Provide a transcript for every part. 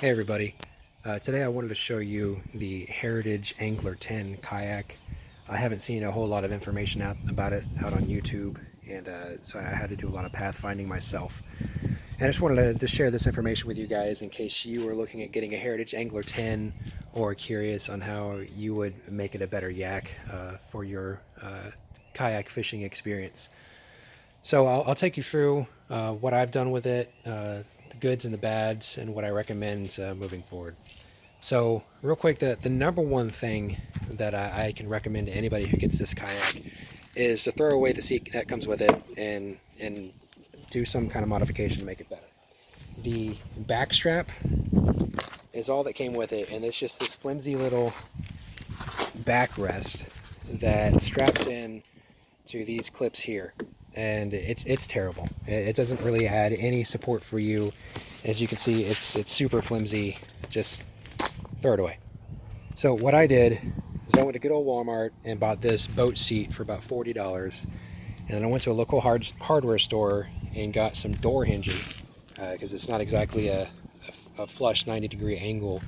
Hey everybody, today I wanted to show you the Heritage Angler 10 kayak. I haven't seen a whole lot of information about it out on YouTube, and so I had to do a lot of pathfinding myself. And I just wanted to share this information with you guys in case you were looking at getting a Heritage Angler 10 or curious on how you would make it a better yak for your kayak fishing experience. So I'll take you through what I've done with it, the goods and the bads, and what I recommend moving forward. So real quick, the number one thing that I can recommend to anybody who gets this kayak is to throw away the seat that comes with it and do some kind of modification to make it better. The back strap is all that came with it, and it's just this flimsy little backrest that straps in to these clips here, and it's terrible. It doesn't really add any support for you. As you can see, it's super flimsy. Just throw it away. So what I did is I went to good old Walmart and bought this boat seat for about $40, and then I went to a local hardware store and got some door hinges because it's not exactly a flush 90-degree angle.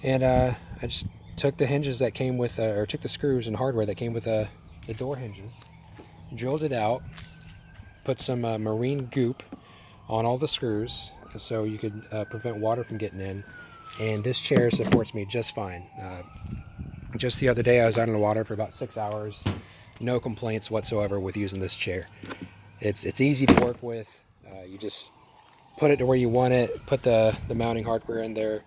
And I just took the hinges that came with, or took the screws and hardware that came with the door hinges, drilled it out, put some marine goop on all the screws so you could prevent water from getting in, and this chair supports me just fine. Just the other day I was out in the water for about 6 hours, no complaints whatsoever with using this chair. It's easy to work with. You just put it to where you want it, put the mounting hardware in there,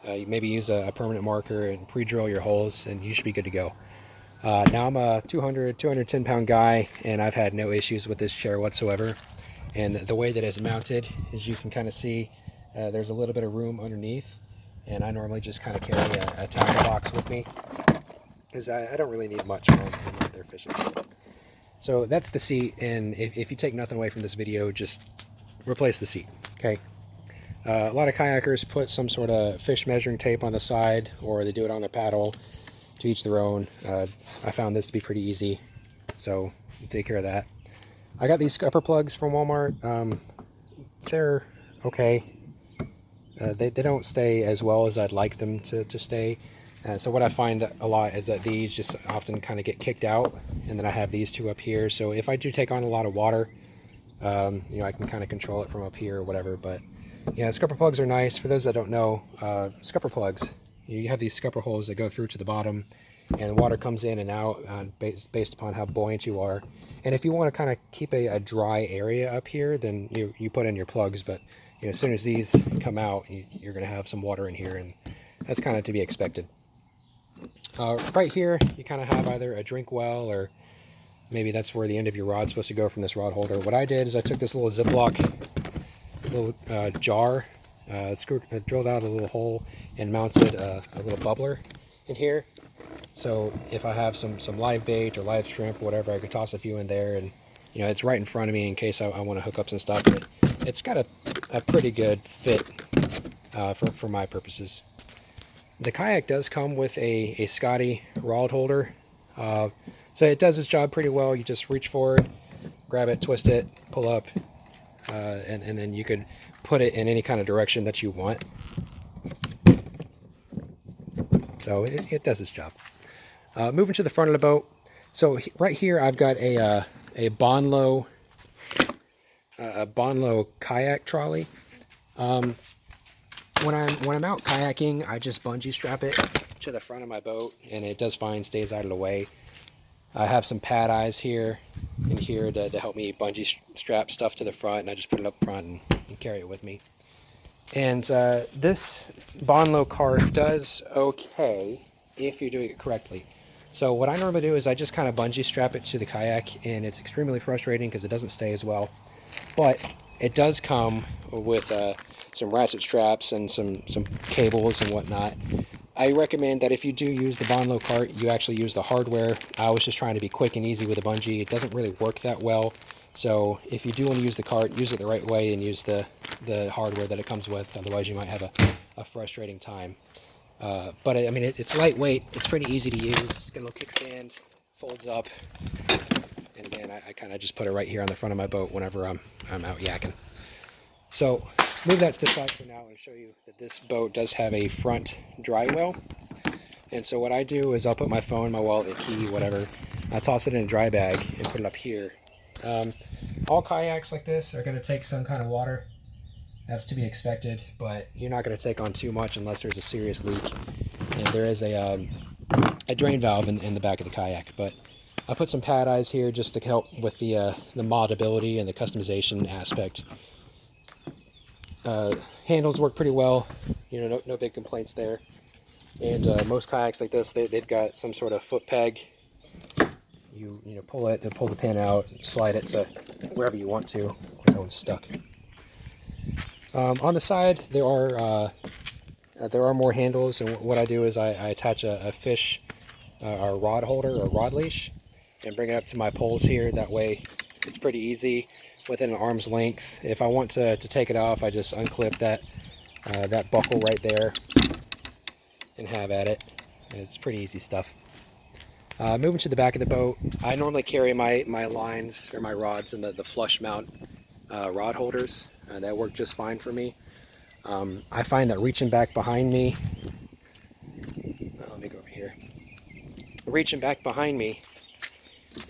you maybe use a permanent marker and pre-drill your holes, and you should be good to go. Now I'm a 210 pound guy, and I've had no issues with this chair whatsoever. And the way that it's mounted, as you can kind of see, there's a little bit of room underneath, and I normally just kind of carry a tackle box with me because I don't really need much when I'm out there fishing. So that's the seat, and if you take nothing away from this video, just replace the seat, okay? A lot of kayakers put some sort of fish measuring tape on the side, or they do it on their paddle. To each their own. I found this to be pretty easy, so take care of that. I got these scupper plugs from Walmart. They're okay. They don't stay as well as I'd like them to stay. So what I find a lot is that these just often kind of get kicked out, and then I have these two up here. So if I do take on a lot of water, I can kind of control it from up here or whatever. But yeah, scupper plugs are nice. For those that don't know, scupper plugs, you have these scupper holes that go through to the bottom, and water comes in and out based upon how buoyant you are. And if you want to kind of keep a dry area up here, then you put in your plugs. But as soon as these come out, you're going to have some water in here, and that's kind of to be expected. Right here, you kind of have either a drink well, or maybe that's where the end of your rod's supposed to go from this rod holder. What I did is I took this little Ziploc little jar, drilled out a little hole, and mounted a little bubbler in here. So if I have some live bait or live shrimp or whatever, I could toss a few in there, and it's right in front of me in case I want to hook up some stuff. But it's got a pretty good fit for my purposes. The kayak does come with a Scotty rod holder, so it does its job pretty well. You just reach forward, grab it, twist it, pull up, and then you could put it in any kind of direction that you want. So it does its job. Moving to the front of the boat. So right here I've got a Bonlow kayak trolley. When I'm out kayaking, I just bungee strap it to the front of my boat, and it does fine, stays out of the way. I have some pad eyes here and here to help me bungee strap stuff to the front, and I just put it up front and carry it with me. And this Bonlow cart does okay if you're doing it correctly. So what I normally do is I just kind of bungee strap it to the kayak, and it's extremely frustrating because it doesn't stay as well. But it does come with some ratchet straps and some cables and whatnot. I recommend that if you do use the Bonlow cart, you actually use the hardware. I was just trying to be quick and easy with a bungee. It doesn't really work that well. So if you do want to use the cart, use it the right way and use the hardware that it comes with. Otherwise, you might have a frustrating time. But I mean, it's lightweight. It's pretty easy to use. Got a little kickstand, folds up, and again, I kind of just put it right here on the front of my boat whenever I'm out yakking. So move that to the side for now and show you that this boat does have a front dry well. And so what I do is I'll put my phone, my wallet, key, whatever, I toss it in a dry bag and put it up here. All kayaks like this are going to take some kind of water. That's to be expected, but you're not going to take on too much unless there's a serious leak. And there is a drain valve in the back of the kayak. But I put some pad eyes here just to help with the moddability and the customization aspect. Handles work pretty well, no big complaints there. And most kayaks like this, they've got some sort of foot peg. You pull it, pull the pin out, slide it to wherever you want to. That one's stuck. On the side, there are more handles, and what I do is I attach a fish or rod holder or rod leash and bring it up to my poles here. That way, it's pretty easy within an arm's length. If I want to take it off, I just unclip that buckle right there and have at it. It's pretty easy stuff. Moving to the back of the boat, I normally carry my lines or my rods in the flush mount rod holders. That work just fine for me. I find that reaching back behind me, let me go over here, reaching back behind me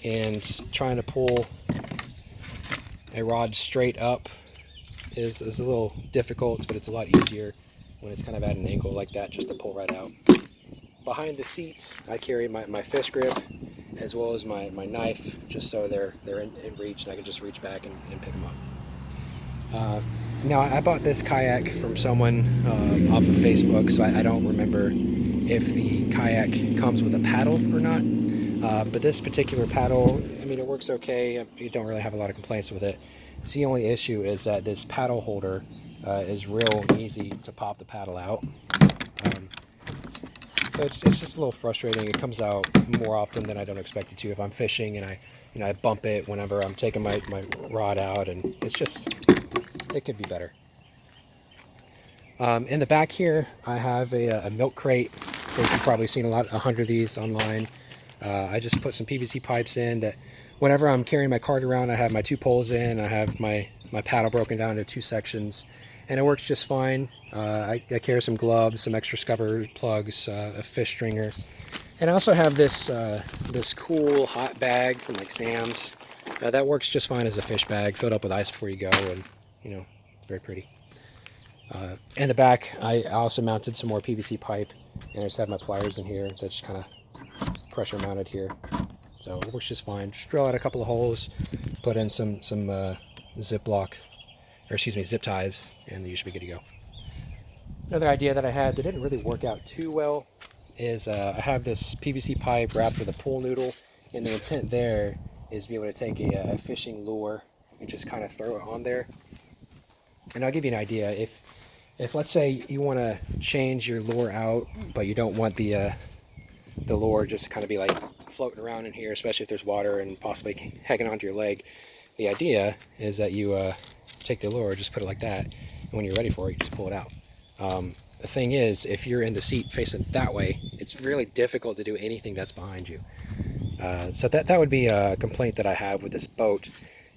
and trying to pull a rod straight up is a little difficult, but it's a lot easier when it's kind of at an angle like that, just to pull right out. Behind the seats, I carry my fish grip as well as my knife, just so they're in reach and I can just reach back and pick them up. Now, I bought this kayak from someone off of Facebook, so I don't remember if the kayak comes with a paddle or not. But this particular paddle, I mean, it works okay. You don't really have a lot of complaints with it. So the only issue is that this paddle holder is real easy to pop the paddle out. So it's just a little frustrating. It comes out more often than I don't expect it to. If I'm fishing and I bump it whenever I'm taking my rod out, and it could be better. In the back here, I have a milk crate. You've probably seen 100 of these online. I just put some PVC pipes in that whenever I'm carrying my cart around, I have my 2 poles in, I have my paddle broken down into 2 sections, and it works just fine. I carry some gloves, some extra scupper plugs, a fish stringer, and I also have this cool hot bag from like Sam's. That works just fine as a fish bag, filled up with ice before you go, and it's very pretty. In the back, I also mounted some more PVC pipe, and I just have my pliers in here that's kind of pressure mounted here, so it works just fine. Just drill out a couple of holes, put in some zip ties, and you should be good to go. Another idea that I had that didn't really work out too well is I have this PVC pipe wrapped with a pool noodle, and the intent there is to be able to take a fishing lure and just kind of throw it on there. And I'll give you an idea. If let's say you want to change your lure out, but you don't want the lure just to kind of be like floating around in here, especially if there's water and possibly hanging onto your leg, the idea is that you take the lure, just put it like that, and when you're ready for it, you just pull it out. The thing is, if you're in the seat facing that way, it's really difficult to do anything that's behind you. So that would be a complaint that I have with this boat,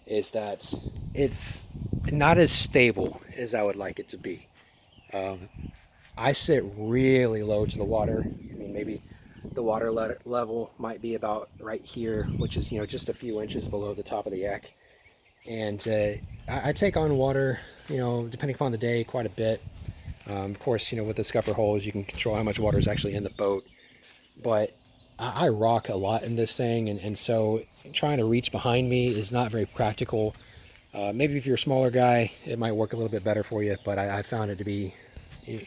is that it's not as stable as I would like it to be. I sit really low to the water. I mean, maybe the water level might be about right here, which is just a few inches below the top of the yak. And I take on water, depending upon the day, quite a bit. Of course, with the scupper holes, you can control how much water is actually in the boat. But I rock a lot in this thing, and so trying to reach behind me is not very practical. Maybe if you're a smaller guy, it might work a little bit better for you, but I found it to be,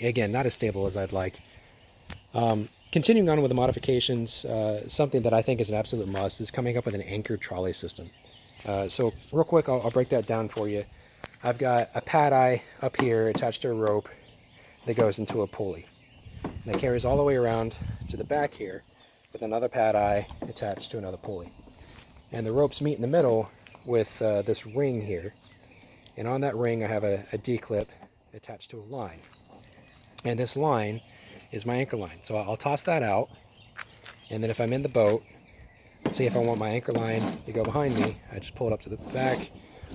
again, not as stable as I'd like. Continuing on with the modifications, something that I think is an absolute must is coming up with an anchored trolley system. So real quick, I'll break that down for you. I've got a pad eye up here attached to a rope that goes into a pulley that carries all the way around to the back here with another pad eye attached to another pulley. And the ropes meet in the middle with this ring here. And on that ring, I have a D-clip attached to a line. And this line is my anchor line. So I'll toss that out. And then if I'm in the boat, let's see if I want my anchor line to go behind me, I just pull it up to the back.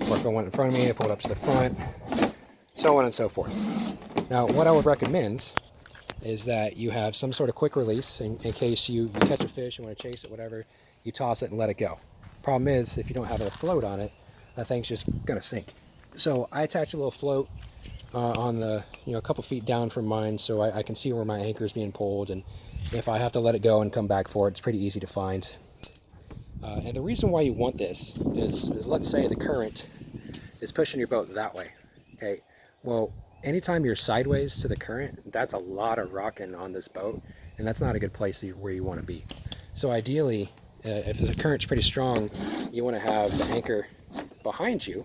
Or if I want it in front of me, I pull it up to the front. so on and so forth. Now, what I would recommend is that you have some sort of quick release in case you catch a fish, you want to chase it, whatever, you toss it and let it go. Problem is, if you don't have a float on it, that thing's just gonna sink. So I attach a little float on the, a couple feet down from mine, so I can see where my anchor is being pulled, and if I have to let it go and come back for it, it's pretty easy to find. And the reason why you want this is let's say the current is pushing your boat that way. Okay, well, anytime you're sideways to the current, that's a lot of rocking on this boat, and that's not a good place where you want to be. So ideally, if the current's pretty strong, you want to have the anchor behind you.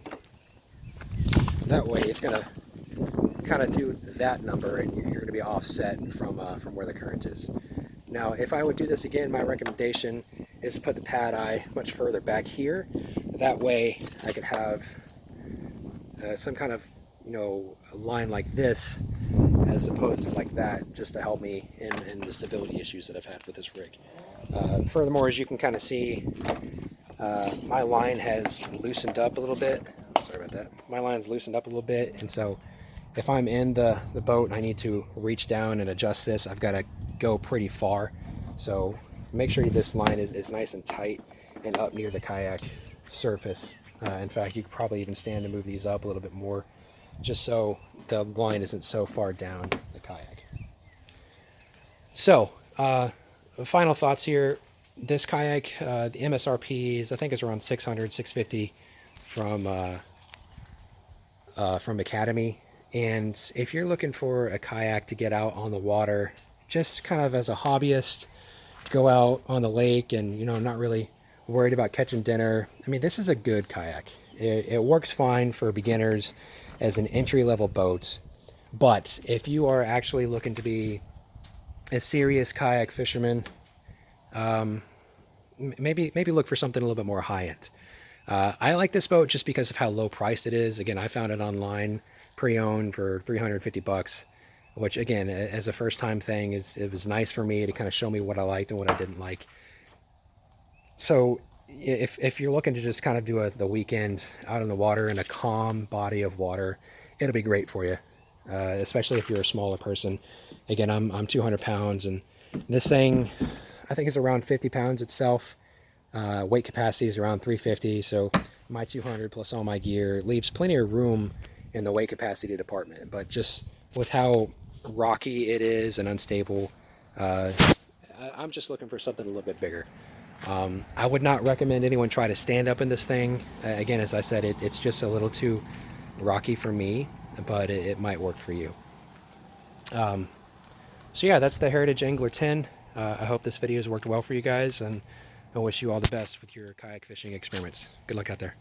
That way it's going to kind of do that number, and you're going to be offset from where the current is. Now, if I would do this again, my recommendation is to put the pad eye much further back here. That way I could have some kind of a line like this as opposed to like that, just to help me in the stability issues that I've had with this rig. Furthermore, as you can kind of see, my line has loosened up a little bit. Sorry about that. My line's loosened up a little bit, and so if I'm in the boat and I need to reach down and adjust this, I've got to go pretty far. So make sure this line is nice and tight and up near the kayak surface. In fact, you could probably even stand to move these up a little bit more, just so the line isn't so far down the kayak. So, final thoughts here. This kayak, the MSRP is, I think, is around $600, $650 from Academy. And if you're looking for a kayak to get out on the water, just kind of as a hobbyist, go out on the lake and, not really worried about catching dinner, I mean, this is a good kayak. It works fine for beginners as an entry-level boat. But if you are actually looking to be a serious kayak fisherman, maybe look for something a little bit more high-end. I like this boat just because of how low priced it is. Again, I found it online, pre-owned for $350, which again, as a first-time thing, it was nice for me to kind of show me what I liked and what I didn't like. So if you're looking to just kind of do the weekend out on the water in a calm body of water, it'll be great for you, especially if you're a smaller person. Again, I'm 200 pounds, and this thing, I think, is around 50 pounds itself. Weight capacity is around 350, so my 200 plus all my gear leaves plenty of room in the weight capacity department. But just with how rocky it is and unstable, I'm just looking for something a little bit bigger. I would not recommend anyone try to stand up in this thing. Again, as I said, it's just a little too rocky for me, but it might work for you. So yeah, that's the Heritage Angler 10. I hope this video has worked well for you guys, and I wish you all the best with your kayak fishing experiments. Good luck out there.